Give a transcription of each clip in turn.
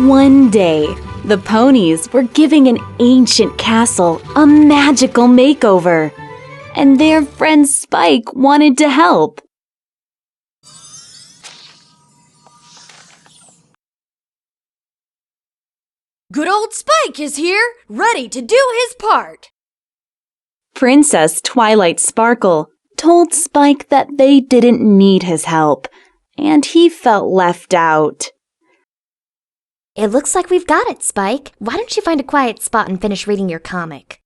One day, the ponies were giving an ancient castle a magical makeover, and their friend Spike wanted to help. Good old Spike is here, ready to do his part. Princess Twilight Sparkle told Spike that they didn't need his help, and he felt left out. It looks like we've got it, Spike. Why don't you find a quiet spot and finish reading your comic?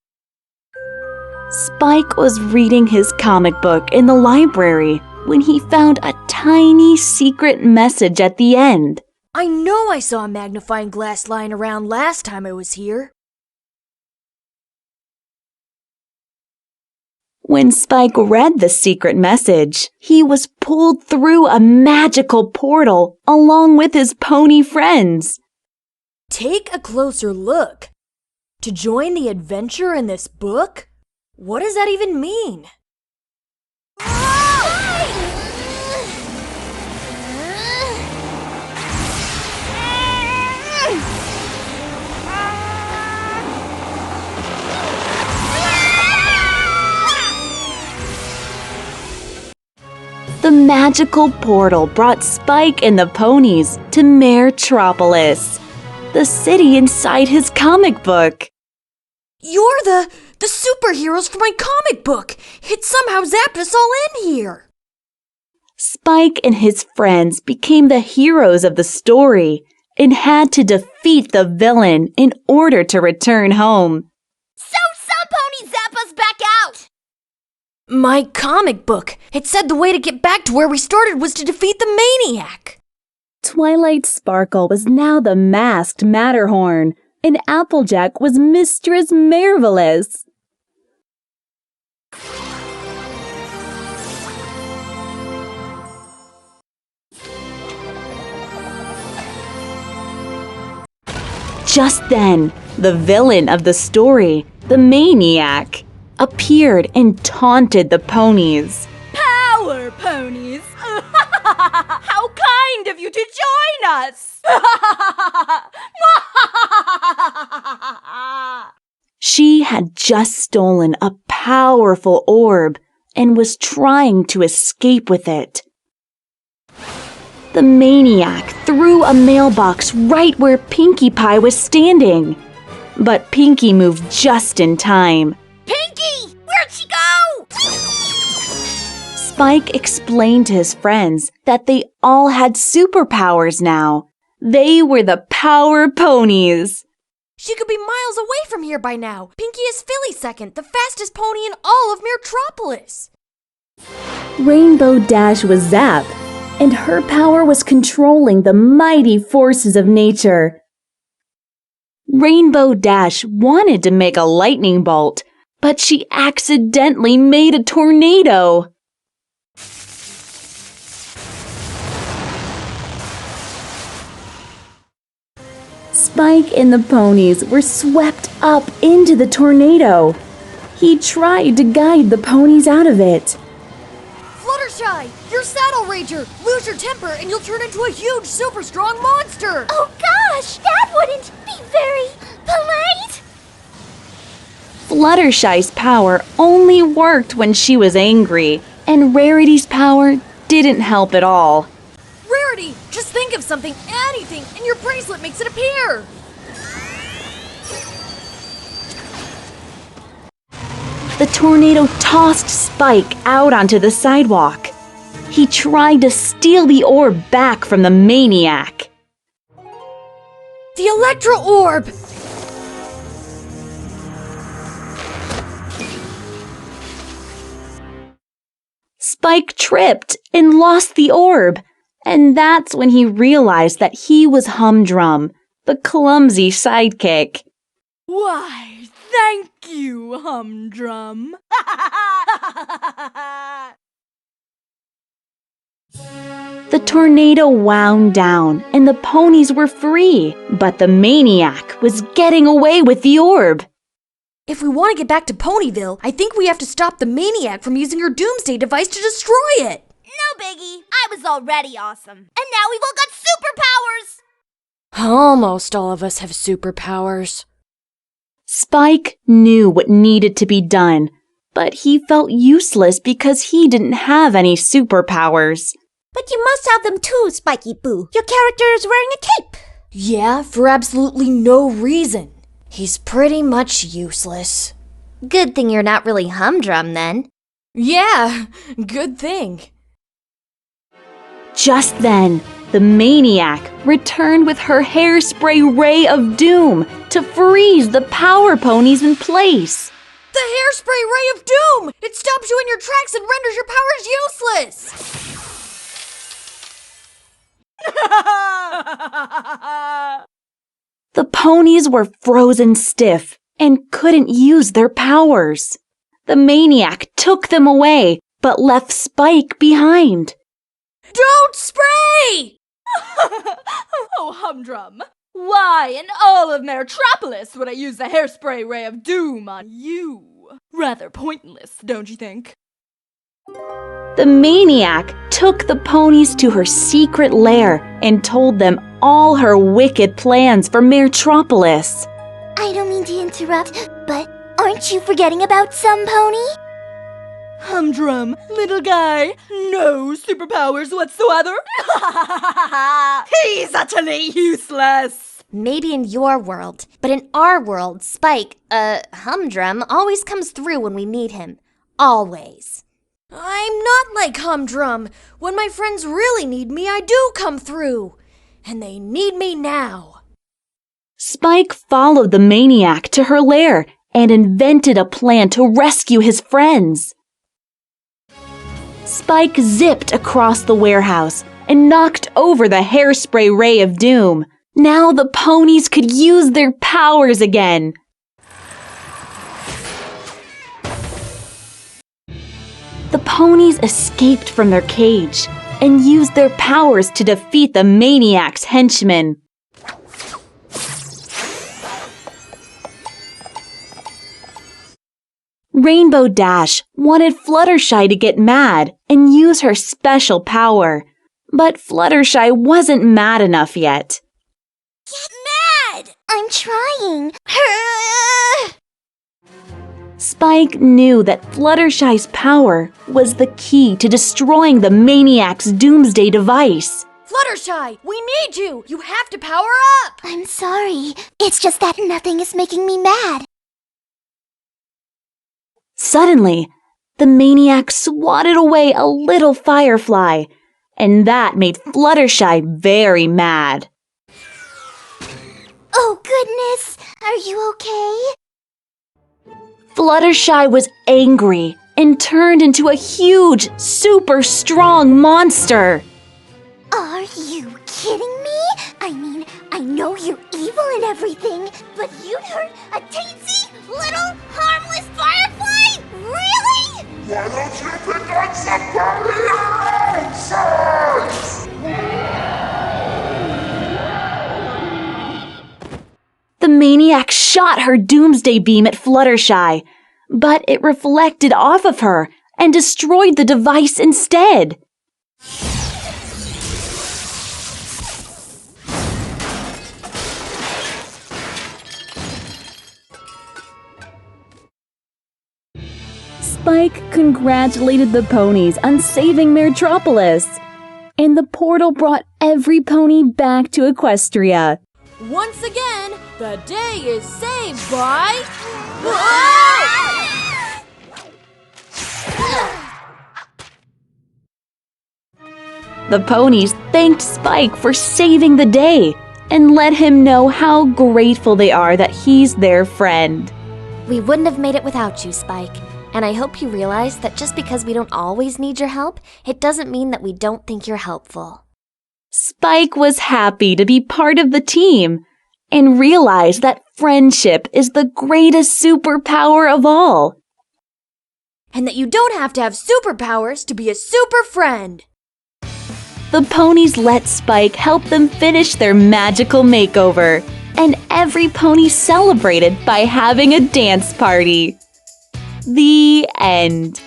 Spike was reading his comic book in the library when he found a tiny secret message at the end. I know I saw a magnifying glass lying around last time I was here. When Spike read the secret message, he was pulled through a magical portal along with his pony friends. Take a closer look. To join the adventure in this book? What does that even mean? The magical portal brought Spike and the ponies to Maretropolis, the city inside his comic book. You're the superheroes for my comic book. It somehow zapped us all in here. Spike and his friends became the heroes of the story and had to defeat the villain in order to return home. So some ponies zap us back out! My comic book. It said the way to get back to where we started was to defeat the maniac. Twilight Sparkle was now the masked Matterhorn, and Applejack was Mistress Marvelous. Just then, the villain of the story, the maniac, appeared and taunted the ponies. Power ponies! How kind of you to join us! She had just stolen a powerful orb and was trying to escape with it. The maniac threw a mailbox right where Pinkie Pie was standing, but Pinkie moved just in time. Pinkie! Where'd she go? Spike explained to his friends that they all had superpowers now. They were the Power Ponies. She could be miles away from here by now. Pinkie is Philly Second, the fastest pony in all of Maretropolis. Rainbow Dash was Zap, and her power was controlling the mighty forces of nature. Rainbow Dash wanted to make a lightning bolt, but she accidentally made a tornado. Spike and the ponies were swept up into the tornado. He tried to guide the ponies out of it. Fluttershy, you're Saddle Rager. Lose your temper and you'll turn into a huge, super strong monster. Oh gosh, that wouldn't be very polite. Fluttershy's power only worked when she was angry, and Rarity's power didn't help at all. Rarity, just think of something, anything, and your bracelet makes it appear. The tornado tossed Spike out onto the sidewalk. He tried to steal the orb back from the maniac. The Electro Orb! Spike tripped and lost the orb, and that's when he realized that he was Humdrum, the clumsy sidekick. Why, thank you, Humdrum. The tornado wound down and the ponies were free, but the maniac was getting away with the orb. If we want to get back to Ponyville, I think we have to stop the maniac from using her doomsday device to destroy it. No biggie, I was already awesome. And now we've all got superpowers! Almost all of us have superpowers. Spike knew what needed to be done, but he felt useless because he didn't have any superpowers. But you must have them too, Spiky Boo. Your character is wearing a cape. Yeah, for absolutely no reason. He's pretty much useless. Good thing you're not really Humdrum then. Yeah, good thing. Just then, the Maniac returned with her hairspray ray of doom to freeze the power ponies in place. The hairspray ray of doom! It stops you in your tracks and renders your powers useless! The ponies were frozen stiff and couldn't use their powers. The Maniac took them away, but left Spike behind. Don't spray! Oh, Humdrum. Why in all of Metropolis would I use the hairspray ray of doom on you? Rather pointless, don't you think? The Maniac took the ponies to her secret lair and told them all her wicked plans for Metropolis. I don't mean to interrupt, but aren't you forgetting about some pony? Humdrum, little guy, no superpowers whatsoever. He's utterly useless. Maybe in your world, but in our world, Spike, Humdrum, always comes through when we need him. Always. I'm not like Humdrum. When my friends really need me, I do come through. And they need me now. Spike followed the Maniac to her lair and invented a plan to rescue his friends. Spike zipped across the warehouse and knocked over the hairspray ray of doom. Now the ponies could use their powers again. The ponies escaped from their cage and used their powers to defeat the Maniac's henchmen. Rainbow Dash wanted Fluttershy to get mad and use her special power, but Fluttershy wasn't mad enough yet. Get mad! I'm trying. Spike knew that Fluttershy's power was the key to destroying the Maniac's doomsday device. Fluttershy, we need you! You have to power up! I'm sorry. It's just that nothing is making me mad. Suddenly, the Maniac swatted away a little firefly, and that made Fluttershy very mad. Oh goodness, are you okay? Fluttershy was angry and turned into a huge, super strong monster. Are you kidding me? I mean, I know you're evil and everything, but you'd hurt a teensy little harmless firefly? Really? Why don't you pick on somebody else? The Maniac shot her doomsday beam at Fluttershy, but it reflected off of her and destroyed the device instead. Spike congratulated the ponies on saving Metropolis, and the portal brought every pony back to Equestria. Once again, the day is saved by... The ponies thanked Spike for saving the day and let him know how grateful they are that he's their friend. We wouldn't have made it without you, Spike. And I hope you realize that just because we don't always need your help, it doesn't mean that we don't think you're helpful. Spike was happy to be part of the team and realized that friendship is the greatest superpower of all. And that you don't have to have superpowers to be a super friend. The ponies let Spike help them finish their magical makeover, and every pony celebrated by having a dance party. The end.